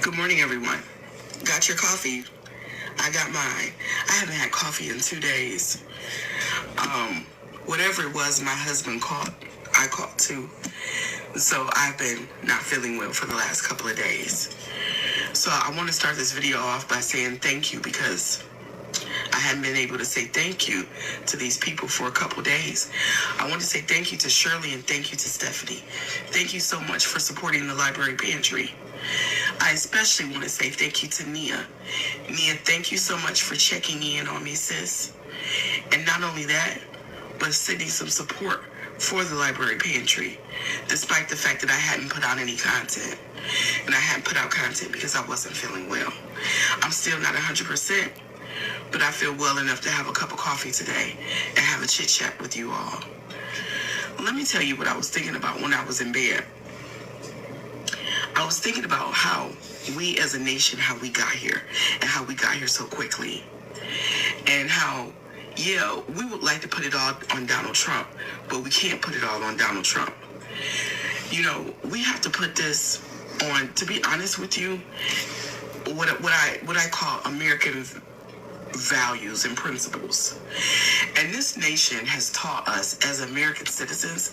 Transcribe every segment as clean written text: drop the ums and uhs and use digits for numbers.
Good morning, everyone. Got your coffee? I got mine. I haven't had coffee in 2 days. Whatever it was my husband caught, I caught too. So I've been not feeling well for the last couple of days. So I want to start this video off by saying thank you, because I hadn't been able to say thank you to these people for a couple days. I want to say thank you to Shirley and thank you to Stephanie. Thank you so much for supporting the library pantry. I especially want to say thank you to Nia. Nia, thank you so much for checking in on me, sis. And not only that, but sending some support for the library pantry, despite the fact that I hadn't put out any content. And I hadn't put out content because I wasn't feeling well. I'm still not 100%, but I feel well enough to have a cup of coffee today and have a chit chat with you all. Let me tell you what I was thinking about when I was in bed. I was thinking about how we as a nation, how we got here, and how we got here so quickly. And how, yeah, we would like to put it all on Donald Trump, but we can't put it all on Donald Trump. You know, we have to put this on, to be honest with you, what I call American values and principles. And this nation has taught us as American citizens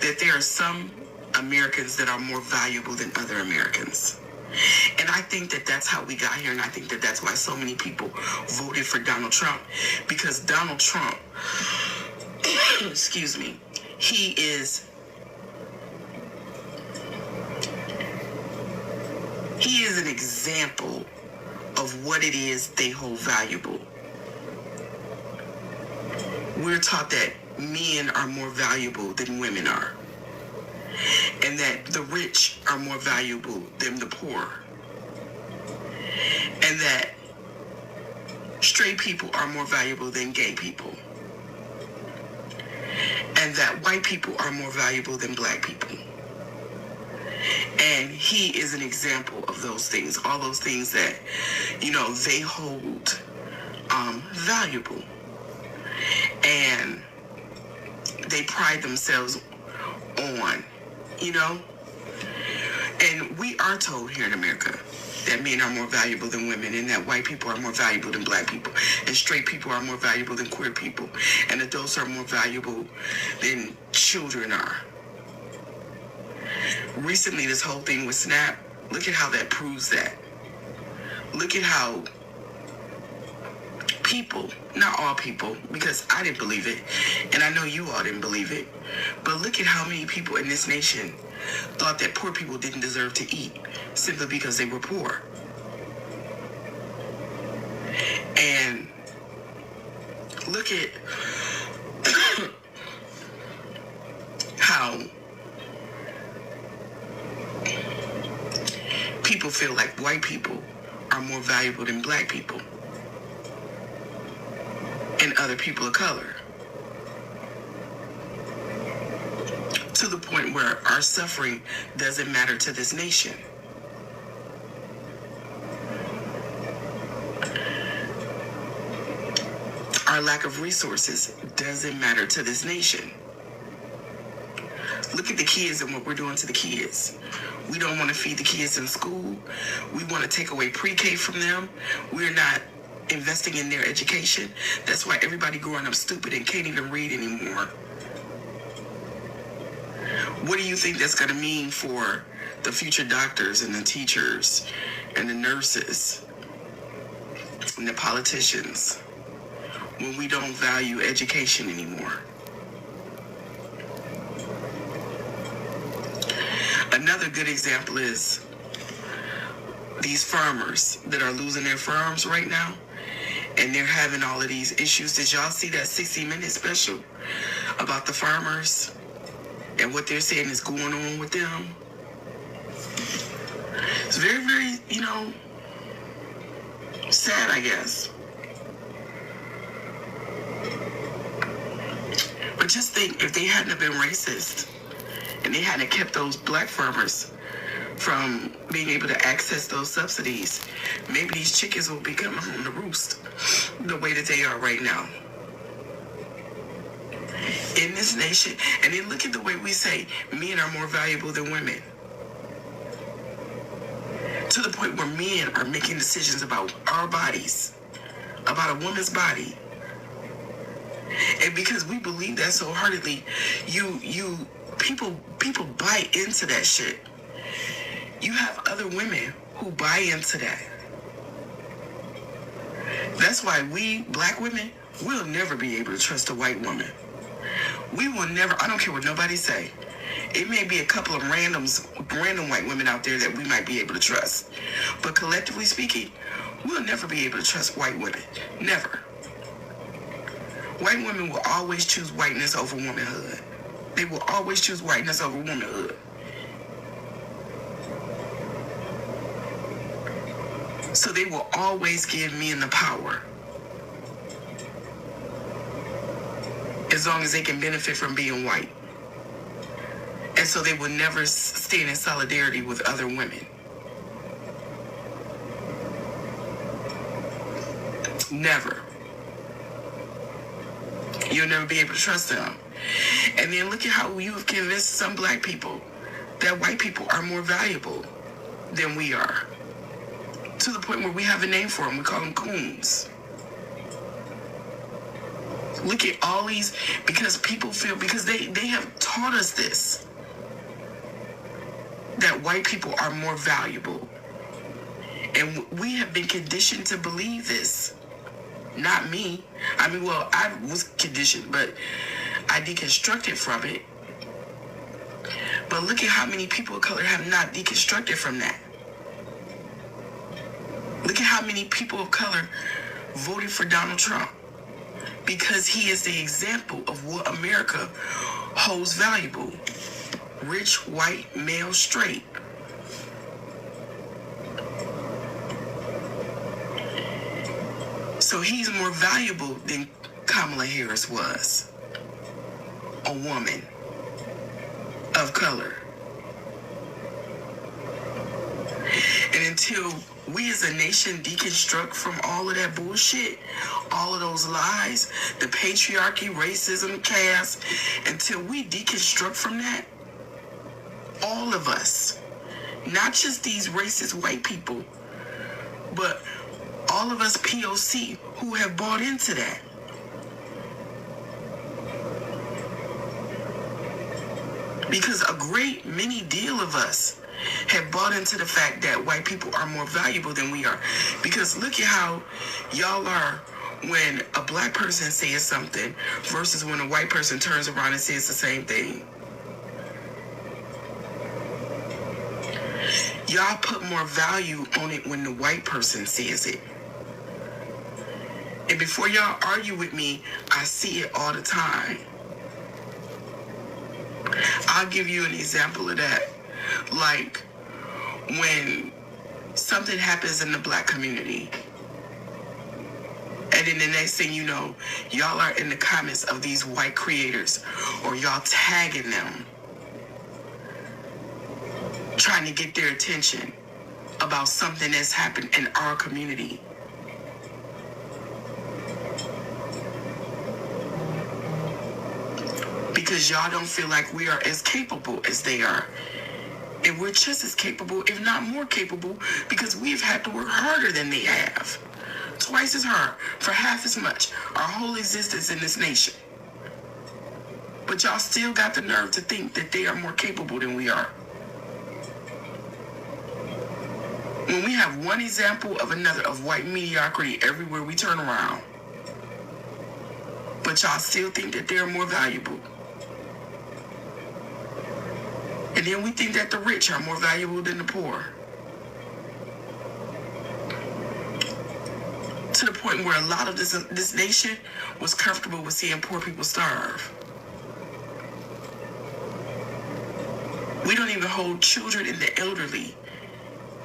that there are some Americans that are more valuable than other Americans. And I think that that's how we got here, and I think that that's why so many people voted for Donald Trump, because Donald Trump, excuse me, he is an example of what it is they hold valuable. We're taught that men are more valuable than women are, and that the rich are more valuable than the poor, and that straight people are more valuable than gay people, and that white people are more valuable than black people. And he is an example of those things, all those things that, you know, they hold valuable, and they pride themselves on, you know. And we are told here in America that men are more valuable than women, and that white people are more valuable than black people, and straight people are more valuable than queer people, and adults are more valuable than children are. Recently, this whole thing with Snap, look at how that proves that. Look at how people, not all people, because I didn't believe it, and I know you all didn't believe it, but look at how many people in this nation thought that poor people didn't deserve to eat simply because they were poor. And look at how people feel like white people are more valuable than black people and other people of color, to the point where our suffering doesn't matter to this nation. Our lack of resources doesn't matter to this nation. Look at the kids and what we're doing to the kids. We don't want to feed the kids in school. We want to take away pre-K from them. We're not investing in their education. That's why everybody growing up stupid and can't even read anymore. What do you think that's going to mean for the future doctors and the teachers and the nurses and the politicians when we don't value education anymore? Another good example is these farmers that are losing their farms right now, and they're having all of these issues. Did y'all see that 60-minute special about the farmers and what they're saying is going on with them? It's very, very, you know, sad, I guess. But just think, if they hadn't have been racist and they hadn't kept those black farmers from being able to access those subsidies, maybe these chickens will be coming home to roost the way that they are right now in this nation. And then look at the way we say men are more valuable than women. To the point where men are making decisions about our bodies, about a woman's body. And because we believe that so heartedly, people buy into that shit. You have other women who buy into that. That's why we, black women, will never be able to trust a white woman. We will never, I don't care what nobody say. It may be a couple of random white women out there that we might be able to trust. But collectively speaking, we'll never be able to trust white women. Never. White women will always choose whiteness over womanhood. They will always choose whiteness over womanhood. So they will always give men the power. As long as they can benefit from being white. And so they will never stand in solidarity with other women. Never. You'll never be able to trust them. And then look at how you have convinced some black people that white people are more valuable than we are. To the point where we have a name for them. We call them coons. Look at all these, because people feel, because they have taught us this, that white people are more valuable. And we have been conditioned to believe this. Not me. I mean, well, I was conditioned, but I deconstructed from it. But look at how many people of color have not deconstructed from that. Look at how many people of color voted for Donald Trump. Because he is the example of what America holds valuable. Rich, white, male, straight. So he's more valuable than Kamala Harris was. A woman of color. And until we as a nation deconstruct from all of that bullshit, all of those lies, the patriarchy, racism, caste, until we deconstruct from that, all of us, not just these racist white people, but all of us POC who have bought into that. Because a great many deal of us have bought into the fact that white people are more valuable than we are. Because look at how y'all are when a black person says something versus when a white person turns around and says the same thing. Y'all put more value on it when the white person says it. And before y'all argue with me, I see it all the time. I'll give you an example of that. Like when something happens in the black community, and then the next thing you know, y'all are in the comments of these white creators, or y'all tagging them, trying to get their attention about something that's happened in our community. Because y'all don't feel like we are as capable as they are. And we're just as capable, if not more capable, because we've had to work harder than they have. Twice as hard, for half as much, our whole existence in this nation. But y'all still got the nerve to think that they are more capable than we are. When we have one example of another of white mediocrity everywhere we turn around, but y'all still think that they're more valuable. And then we think that the rich are more valuable than the poor. To the point where a lot of this nation was comfortable with seeing poor people starve. We don't even hold children and the elderly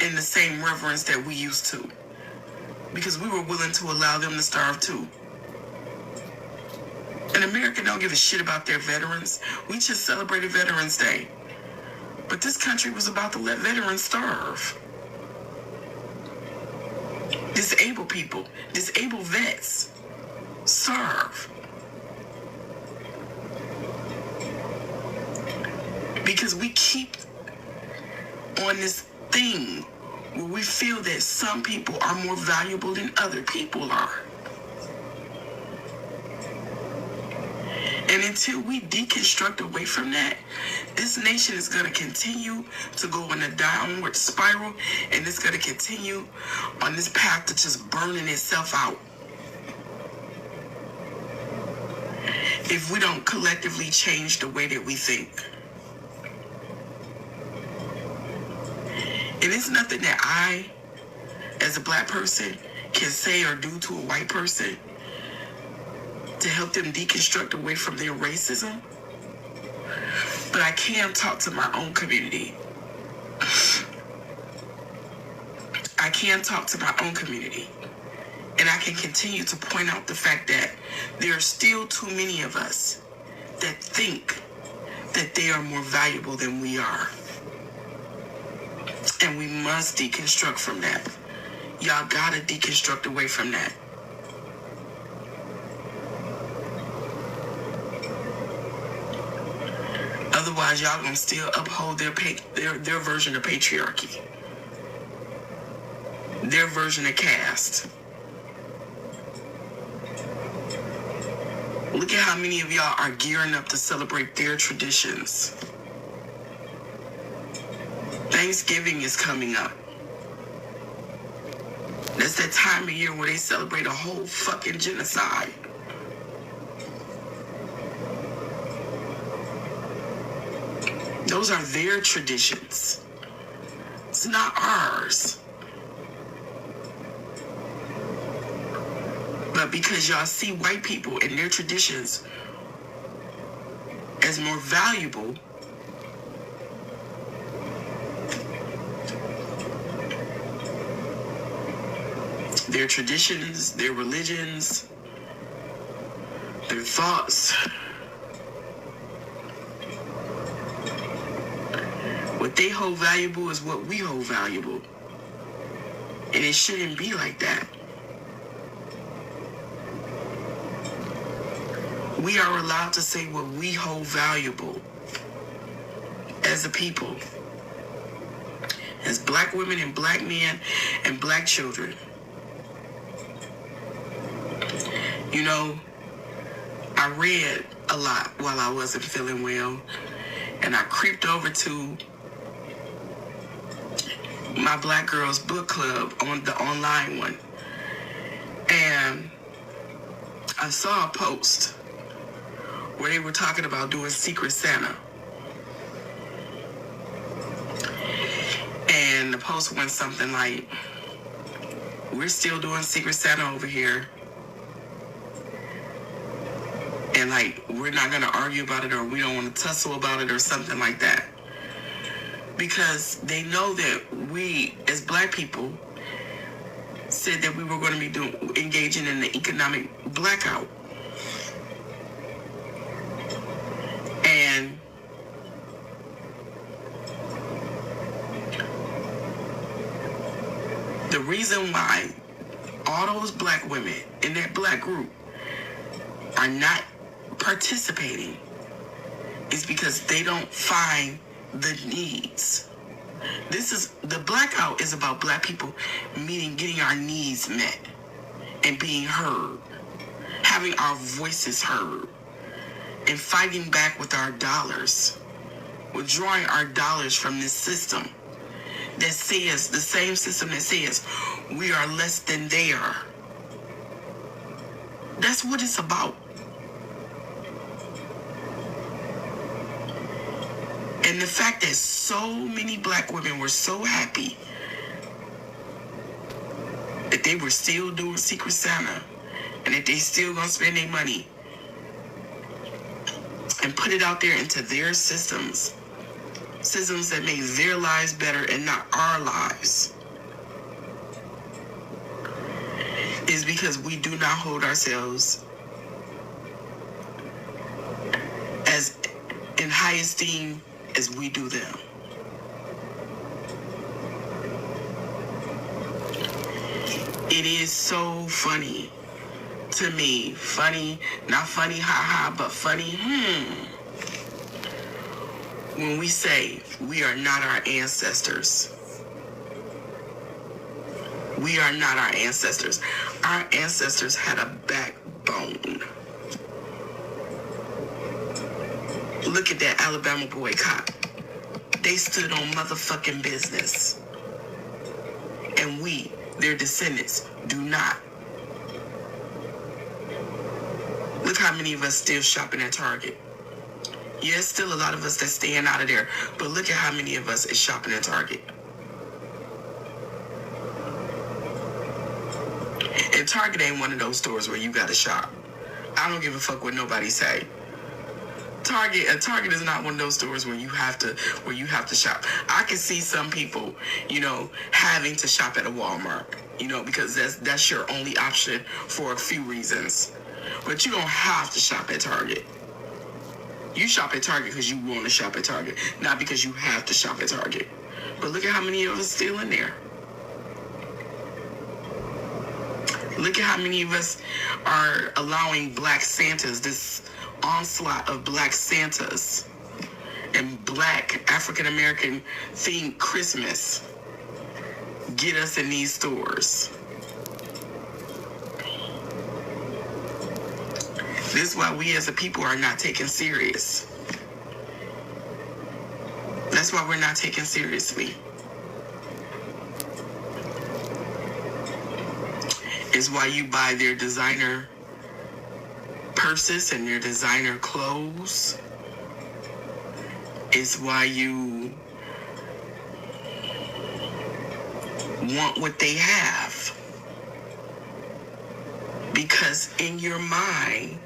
in the same reverence that we used to. Because we were willing to allow them to starve too. And America don't give a shit about their veterans. We just celebrated Veterans Day. But this country was about to let veterans starve. Disabled people, disabled vets, starve. Because we keep on this thing where we feel that some people are more valuable than other people are. And until we deconstruct away from that, this nation is going to continue to go in a downward spiral, and it's going to continue on this path to just burning itself out. If we don't collectively change the way that we think. And it's nothing that I, as a black person, can say or do to a white person to help them deconstruct away from their racism. But I can talk to my own community. I can talk to my own community. And I can continue to point out the fact that there are still too many of us that think that they are more valuable than we are. And we must deconstruct from that. Y'all gotta deconstruct away from that. Otherwise, y'all gonna still uphold their version of patriarchy. Their version of caste. Look at how many of y'all are gearing up to celebrate their traditions. Thanksgiving is coming up. That's that time of year where they celebrate a whole fucking genocide. Those are their traditions. It's not ours. But because y'all see white people and their traditions as more valuable, their traditions, their religions, their thoughts, what they hold valuable is what we hold valuable. And it shouldn't be like that. We are allowed to say what we hold valuable as a people, as black women and black men and black children. You know, I read a lot while I wasn't feeling well, and I creeped over to my Black Girls Book Club, on the online one, and I saw a post where they were talking about doing Secret Santa. And the post went something like, we're still doing Secret Santa over here. And like, we're not going to argue about it, or we don't want to tussle about it, or something like that. Because they know that we, as black people, said that we were going to be engaging in the economic blackout. And the reason why all those black women in that black group are not participating is because they don't find the needs. The blackout is about black people getting our needs met and being heard, having our voices heard, and fighting back with our dollars, withdrawing our dollars from this system that says, the same system that says we are less than they are. That's what it's about. And the fact that so many black women were so happy that they were still doing Secret Santa and that they still gonna spend their money and put it out there into their systems that make their lives better and not our lives, is because we do not hold ourselves as in high esteem as we do them. It is so funny to me. Funny, not funny, ha, but funny, when we say we are not our ancestors. We are not our ancestors. Our ancestors had a backbone. Look at that Alabama boycott. They stood on motherfucking business. And we, their descendants, do not. Look how many of us still shopping at Target. Yes, still a lot of us that's staying out of there. But look at how many of us is shopping at Target. And Target ain't one of those stores where you gotta shop. I don't give a fuck what nobody say. Target is not one of those stores where you have to shop. I can see some people, having to shop at a Walmart, because that's your only option for a few reasons. But you don't have to shop at Target. You shop at Target because you want to shop at Target, not because you have to shop at Target. But look at how many of us still in there. Look at how many of us are allowing Black Santas, this onslaught of Black Santas and Black African-American themed Christmas get us in these stores. This is why we as a people are not taken serious. That's why we're not taken seriously. It's why you buy their designer purses and their designer clothes. It's why you want what they have. Because in your mind,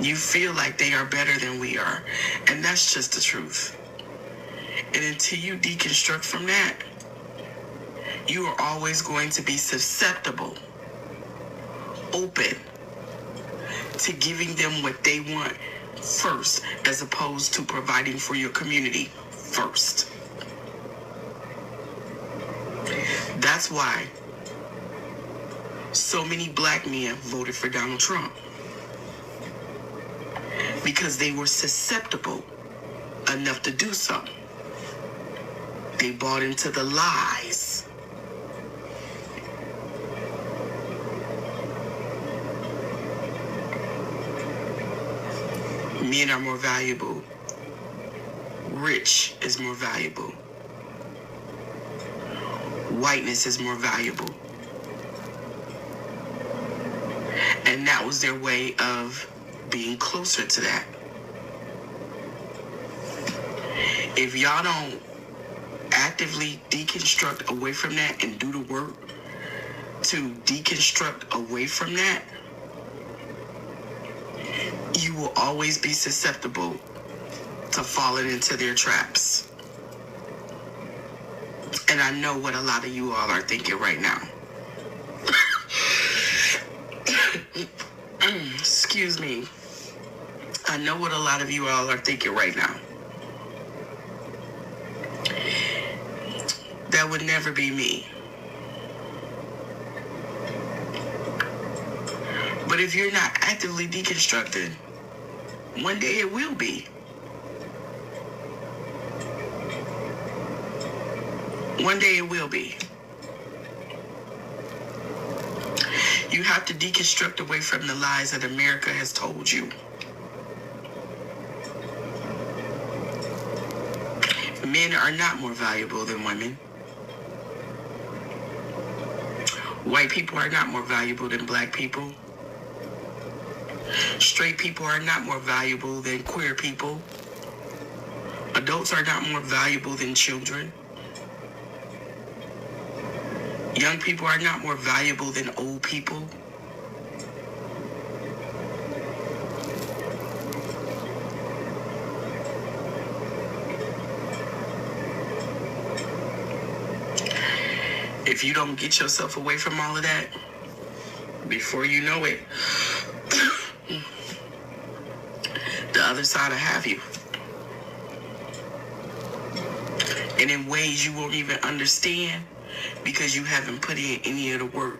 you feel like they are better than we are. And that's just the truth. And until you deconstruct from that, you are always going to be susceptible, open to giving them what they want first, as opposed to providing for your community first. That's why so many Black men voted for Donald Trump. Because they were susceptible enough to do so. They bought into the lies. Men are more valuable. Rich is more valuable. Whiteness is more valuable. And that was their way of being closer to that. If y'all don't actively deconstruct away from that and do the work to deconstruct away from that, you will always be susceptible to falling into their traps. And I know what a lot of you all are thinking right now. Excuse me. I know what a lot of you all are thinking right now. That would never be me. But if you're not actively deconstructing, one day it will be. One day it will be. You have to deconstruct away from the lies that America has told you. Men are not more valuable than women. White people are not more valuable than Black people. Straight people are not more valuable than queer people. Adults are not more valuable than children. Young people are not more valuable than old people. If you don't get yourself away from all of that, before you know it, the other side will have you. And in ways you won't even understand, because you haven't put in any of the work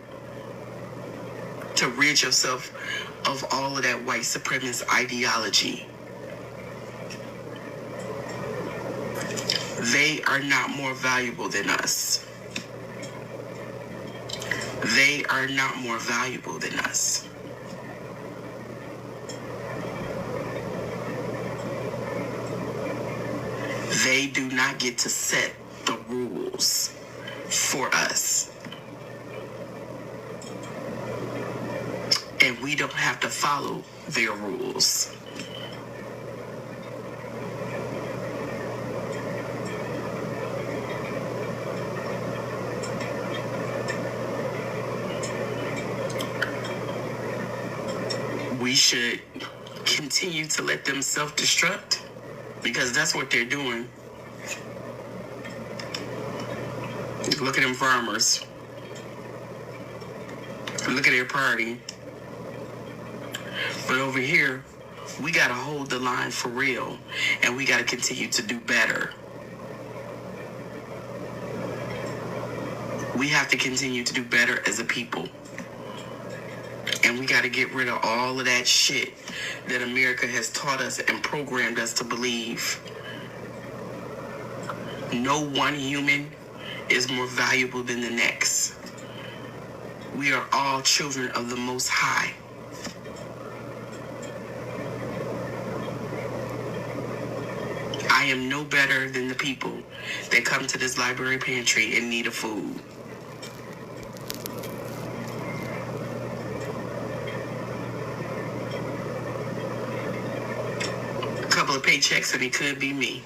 to rid yourself of all of that white supremacist ideology. They are not more valuable than us. They are not more valuable than us. They do not get to set the rules for us. And we don't have to follow their rules. We should continue to let them self-destruct, because that's what they're doing. Look at them farmers. Look at their party. But over here, we got to hold the line for real, and we got to continue to do better. We have to continue to do better as a people. And we got to get rid of all of that shit that America has taught us and programmed us to believe. No one human is more valuable than the next. We are all children of the Most High. I am no better than the people that come to this library pantry in need of food. A couple of paychecks and it could be me.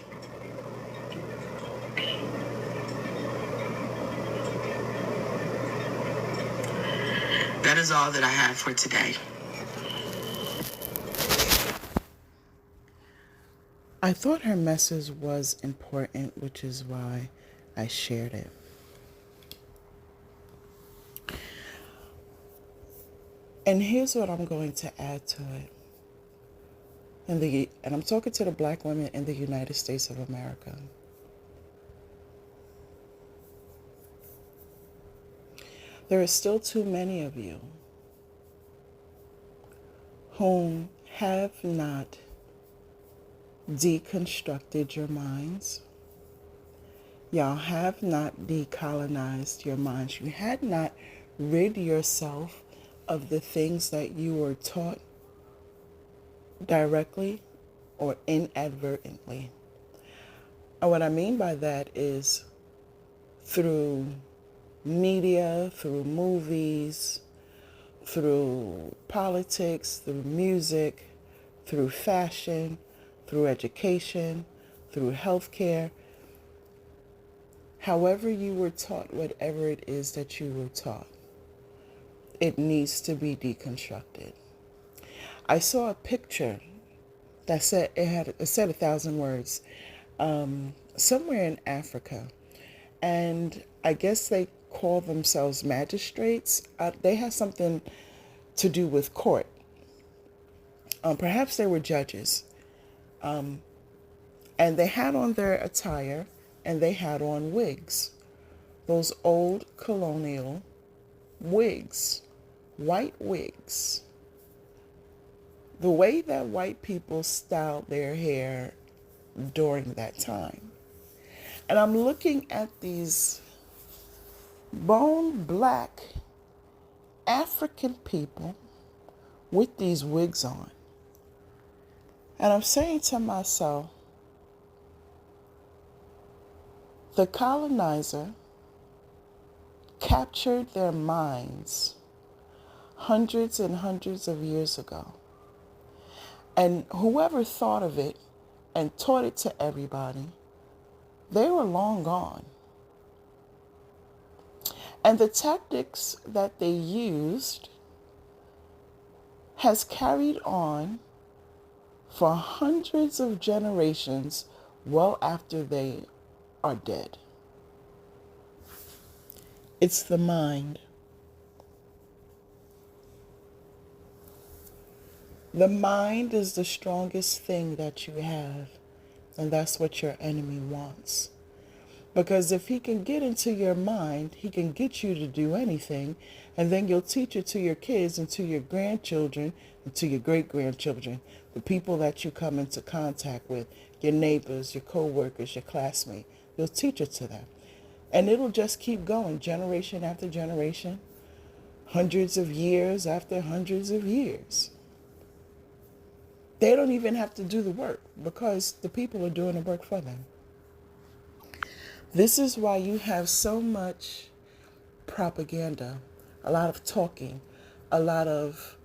That is all that I have for today. I thought her message was important, which is why I shared it. And here's what I'm going to add to it. And I'm talking to the black women in the United States of America. There are still too many of you whom have not deconstructed your minds. Y'all have not decolonized your minds. You had not rid yourself of the things that you were taught directly or inadvertently. And what I mean by that is through media, through movies, through politics, through music, through fashion, through education, through healthcare. However you were taught whatever it is that you were taught, it needs to be deconstructed. I saw a picture that said it said 1,000 words, somewhere in Africa, and I guess they call themselves magistrates. They have something to do with court. Perhaps they were judges, and they had on their attire, and they had on wigs, those old colonial wigs, white wigs. The way that white people styled their hair during that time. And I'm looking at these bone black African people with these wigs on. And I'm saying to myself, the colonizer captured their minds hundreds and hundreds of years ago. And whoever thought of it and taught it to everybody, they were long gone. And the tactics that they used has carried on for hundreds of generations well after they are dead. It's the mind. The mind is the strongest thing that you have, and that's what your enemy wants. Because if he can get into your mind, he can get you to do anything, and then you'll teach it to your kids and to your grandchildren and to your great-grandchildren, the people that you come into contact with, your neighbors, your co-workers, your classmates. You'll teach it to them. And it'll just keep going, generation after generation, hundreds of years after hundreds of years. They don't even have to do the work because the people are doing the work for them. This is why you have so much propaganda, a lot of talking, a lot of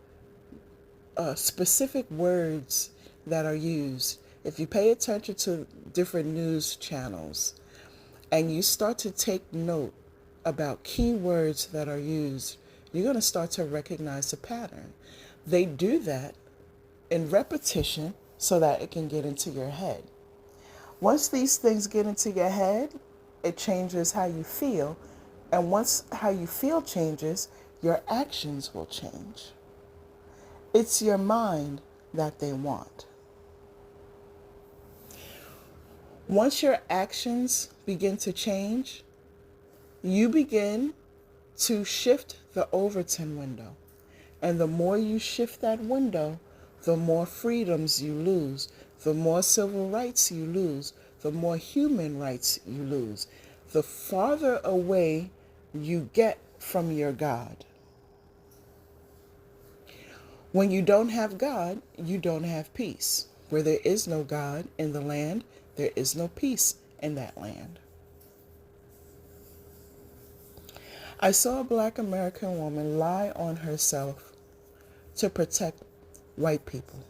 specific words that are used. If you pay attention to different news channels and you start to take note about key words that are used, you're going to start to recognize the pattern. They do that in repetition so that it can get into your head. Once these things get into your head, it changes how you feel. And once how you feel changes, your actions will change. It's your mind that they want. Once your actions begin to change, you begin to shift the Overton window. And the more you shift that window, the more freedoms you lose, the more civil rights you lose, the more human rights you lose, the farther away you get from your God. When you don't have God, you don't have peace. Where there is no God in the land, there is no peace in that land. I saw a Black American woman lie on herself to protect white people.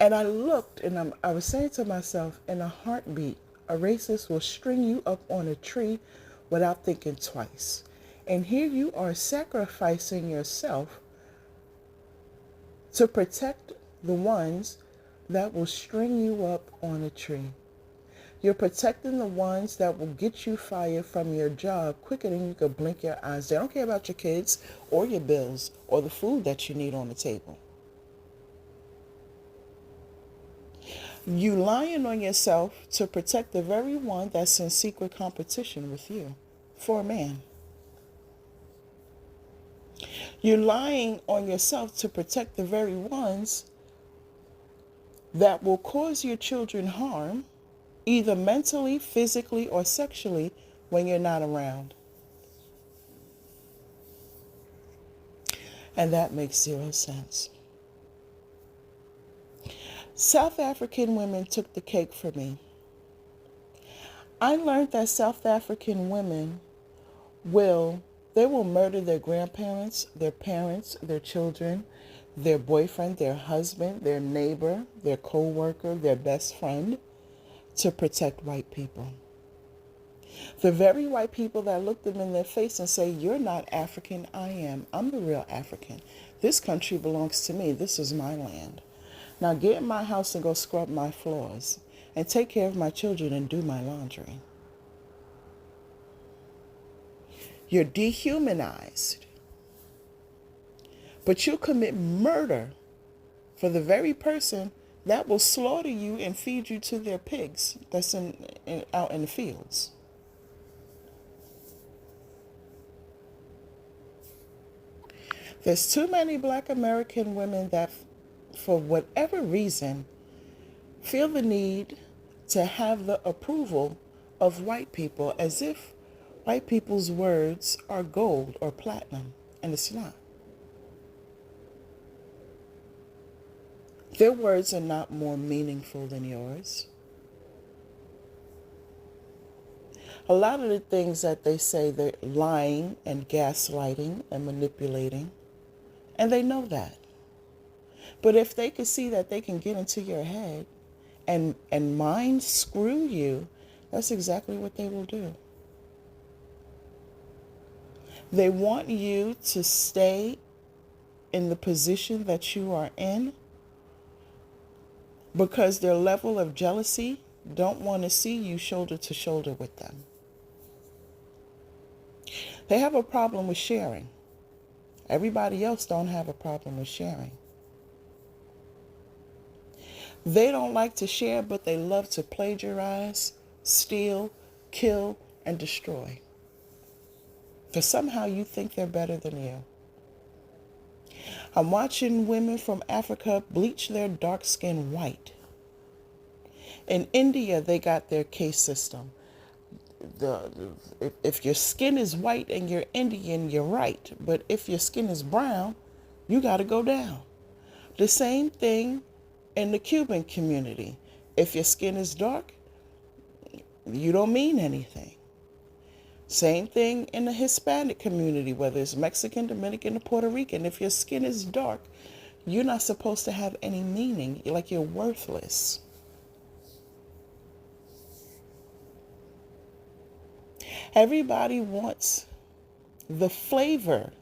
And I looked and I was saying to myself, in a heartbeat, a racist will string you up on a tree without thinking twice. And here you are sacrificing yourself to protect the ones that will string you up on a tree. You're protecting the ones that will get you fired from your job quicker than you could blink your eyes. They don't care about your kids or your bills or the food that you need on the table. You lying on yourself to protect the very one that's in secret competition with you for a man. You're lying on yourself to protect the very ones that will cause your children harm, either mentally, physically, or sexually when you're not around. And that makes zero sense. South African women took the cake for me. I learned that South African women will murder their grandparents, their parents, their children, their boyfriend, their husband, their neighbor, their co-worker, their best friend to protect white people. The very white people that look them in their face and say, you're not African, I am. I'm the real African. This country belongs to me. This is my land. Now get in my house and go scrub my floors and take care of my children and do my laundry. You're dehumanized. But you commit murder for the very person that will slaughter you and feed you to their pigs that's out in the fields. There's too many Black American women that, for whatever reason, feel the need to have the approval of white people as if white people's words are gold or platinum, and it's not. Their words are not more meaningful than yours. A lot of the things that they say, they're lying and gaslighting and manipulating, and they know that. But if they could see that they can get into your head and mind screw you, that's exactly what they will do. They want you to stay in the position that you are in because their level of jealousy don't want to see you shoulder to shoulder with them. They have a problem with sharing. Everybody else don't have a problem with sharing. They don't like to share, but they love to plagiarize steal, kill, and destroy. Because somehow you think they're better than you. I'm watching women from Africa bleach their dark skin white. In India, they got their caste system. If your skin is white and you're Indian, you're right. But if your skin is brown, you got to go down. The same thing in the Cuban community. If your skin is dark, you don't mean anything. Same thing in the Hispanic community, whether it's Mexican, Dominican, or Puerto Rican. If your skin is dark, you're not supposed to have any meaning. Like you're worthless. Everybody wants the flavor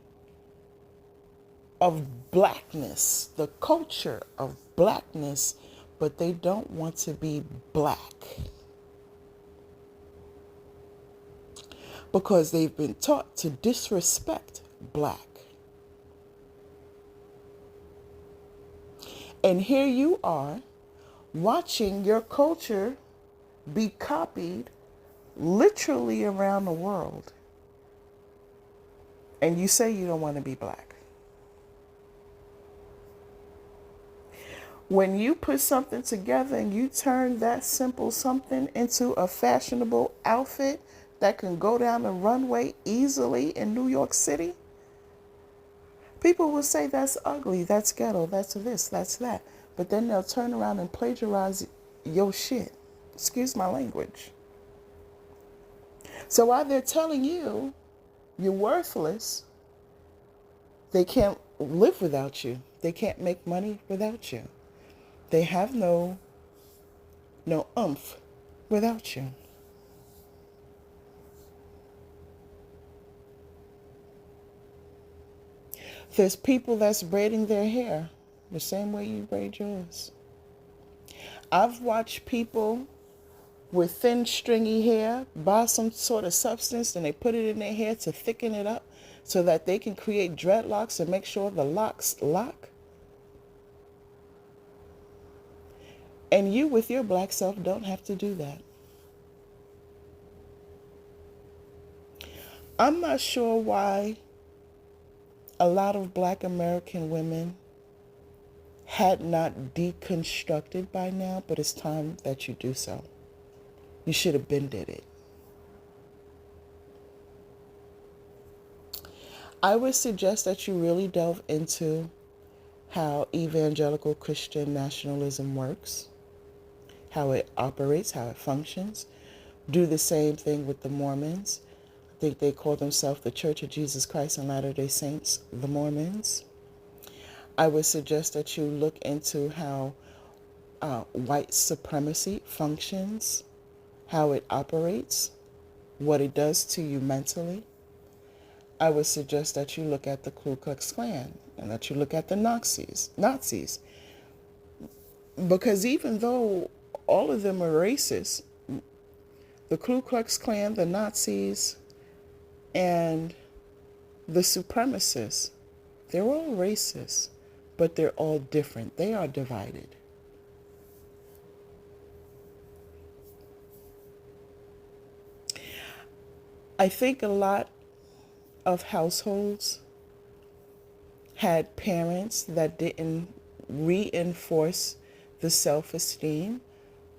of blackness, the culture of blackness, but they don't want to be black. Because they've been taught to disrespect black. And here you are watching your culture be copied literally around the world. And you say you don't want to be black. When you put something together and you turn that simple something into a fashionable outfit that can go down the runway easily in New York City, people will say that's ugly, that's ghetto, that's this, that's that. But then they'll turn around and plagiarize your shit. Excuse my language. So while they're telling you you're worthless, they can't live without you. They can't make money without you. They have no oomph without you. There's people that's braiding their hair the same way you braid yours. I've watched people with thin, stringy hair buy some sort of substance and they put it in their hair to thicken it up so that they can create dreadlocks and make sure the locks lock. And you with your black self don't have to do that. I'm not sure why a lot of black American women had not deconstructed by now, but it's time that you do so. You should have been did it. I would suggest that you really delve into how evangelical Christian nationalism works, how it operates, how it functions. Do the same thing with the Mormons. I think they call themselves the Church of Jesus Christ and Latter-day Saints, the Mormons. I would suggest that you look into how white supremacy functions, how it operates, what it does to you mentally. I would suggest that you look at the Ku Klux Klan and that you look at the Nazis. Because even though all of them are racist, the Ku Klux Klan, the Nazis, and the supremacists, they're all racist, but they're all different. They are divided. I think a lot of households had parents that didn't reinforce the self-esteem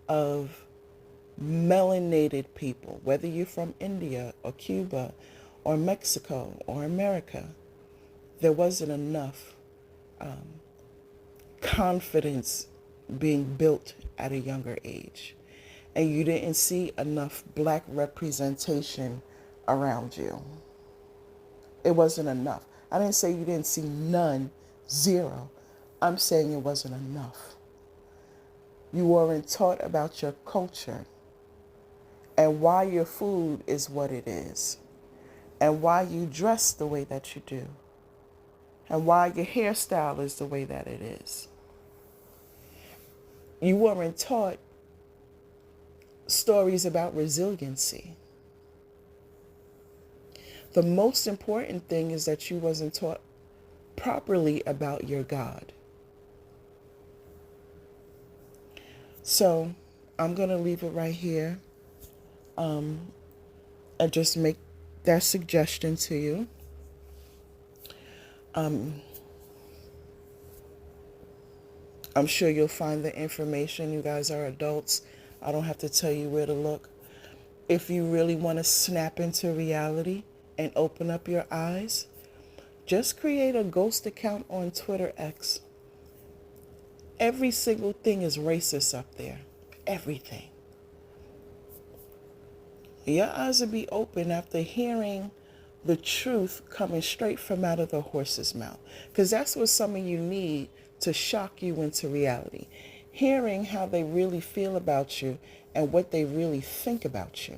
of melanated people, whether you're from India or Cuba or Mexico or America. There wasn't enough confidence being built at a younger age. And you didn't see enough black representation around you. It wasn't enough. I didn't say you didn't see none, zero. I'm saying it wasn't enough. You weren't taught about your culture and why your food is what it is and why you dress the way that you do and why your hairstyle is the way that it is. You weren't taught stories about resiliency. The most important thing is that you wasn't taught properly about your God. So I'm going to leave it right here. and just make that suggestion to you. I'm sure you'll find the information. You guys are adults. I don't have to tell you where to look. If you really want to snap into reality and open up your eyes, just create a ghost account on Twitter X. Every single thing is racist up there. Everything. Your eyes will be open after hearing the truth coming straight from out of the horse's mouth. Because that's what some of you need to shock you into reality. Hearing how they really feel about you and what they really think about you.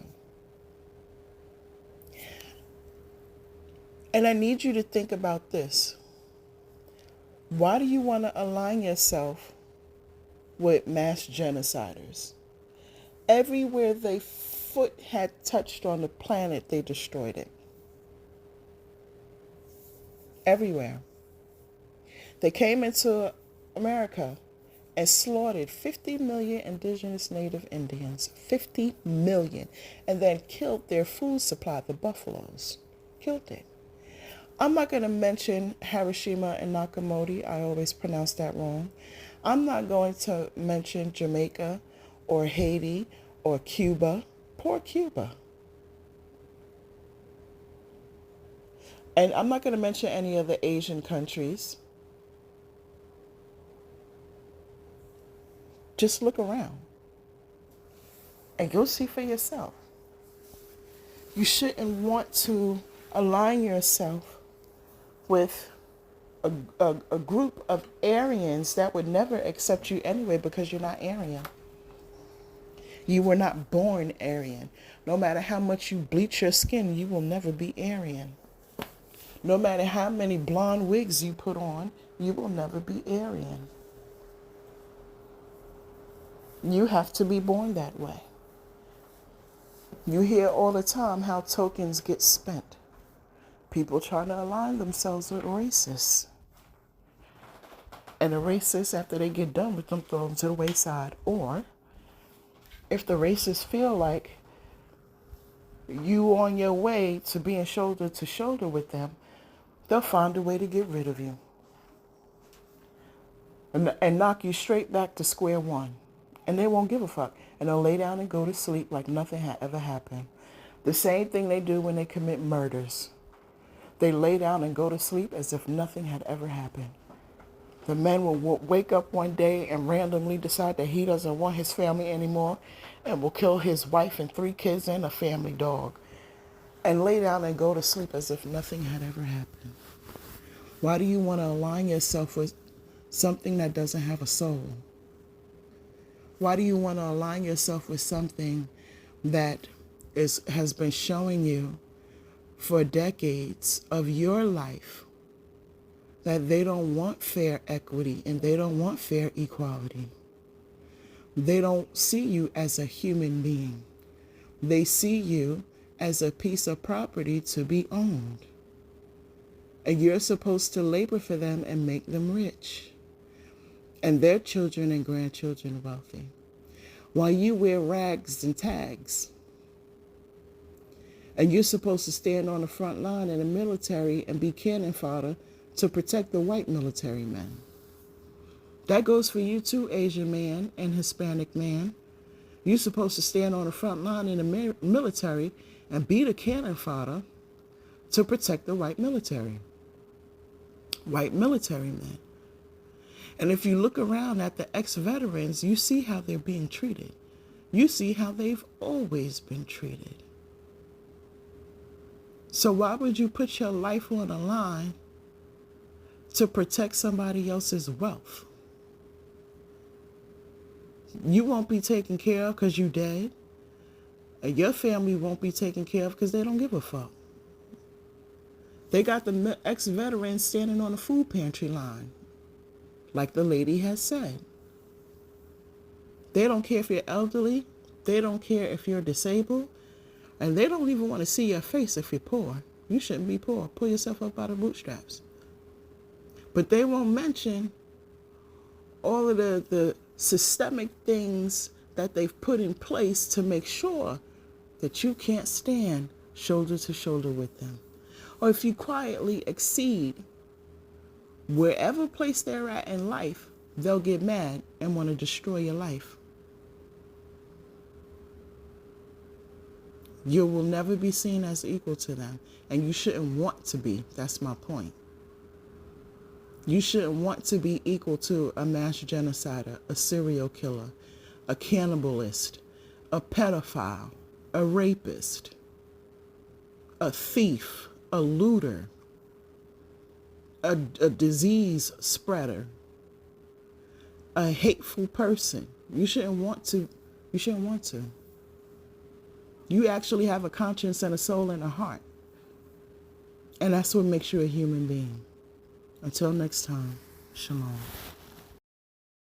And I need you to think about this. Why do you want to align yourself with mass genociders? Everywhere their foot had touched on the planet, they destroyed it. Everywhere. They came into America and slaughtered 50 million indigenous native Indians. 50 million. And then killed their food supply, the buffaloes. Killed it. I'm not going to mention Hiroshima and Nagasaki. I always pronounce that wrong. I'm not going to mention Jamaica or Haiti or Cuba. Poor Cuba. And I'm not going to mention any of the Asian countries. Just look around and go see for yourself. You shouldn't want to align yourself with a group of Aryans that would never accept you anyway because you're not Aryan. You were not born Aryan. No matter how much you bleach your skin, you will never be Aryan. No matter how many blonde wigs you put on, you will never be Aryan. You have to be born that way. You hear all the time how tokens get spent. People trying to align themselves with racists. And the racists, after they get done with them, throw them to the wayside. Or, if the racists feel like you on your way to being shoulder to shoulder with them, they'll find a way to get rid of you. And knock you straight back to square one. And they won't give a fuck. And they'll lay down and go to sleep like nothing had ever happened. The same thing they do when they commit murders. They lay down and go to sleep as if nothing had ever happened. The man will wake up one day and randomly decide that he doesn't want his family anymore and will kill his wife and 3 kids and a family dog and lay down and go to sleep as if nothing had ever happened. Why do you want to align yourself with something that doesn't have a soul? Why do you want to align yourself with something that has been showing you for decades of your life that they don't want fair equity and they don't want fair equality? They don't see you as a human being. They see you as a piece of property to be owned. And you're supposed to labor for them and make them rich. And their children and grandchildren wealthy. While you wear rags and tags. And you're supposed to stand on the front line in the military and be cannon fodder to protect the white military men. That goes for you too, Asian man and Hispanic man. You're supposed to stand on the front line in the military and be the cannon fodder to protect the white military. White military men. And if you look around at the ex-veterans, you see how they're being treated. You see how they've always been treated. So why would you put your life on the line to protect somebody else's wealth? You won't be taken care of because you're dead. And your family won't be taken care of because they don't give a fuck. They got the ex-veterans standing on the food pantry line, like the lady has said. They don't care if you're elderly. They don't care if you're disabled. And they don't even want to see your face if you're poor. You shouldn't be poor. Pull yourself up out of bootstraps. But they won't mention all of the systemic things that they've put in place to make sure that you can't stand shoulder to shoulder with them. Or if you quietly exceed wherever place they're at in life, they'll get mad and want to destroy your life. You will never be seen as equal to them, and you shouldn't want to be. That's my point. You shouldn't want to be equal to a mass genocider, a serial killer, a cannibalist, a pedophile, a rapist, a thief, a looter, a disease spreader, a hateful person. You shouldn't want to. You shouldn't want to. You actually have a conscience and a soul and a heart. And that's what makes you a human being. Until next time, shalom.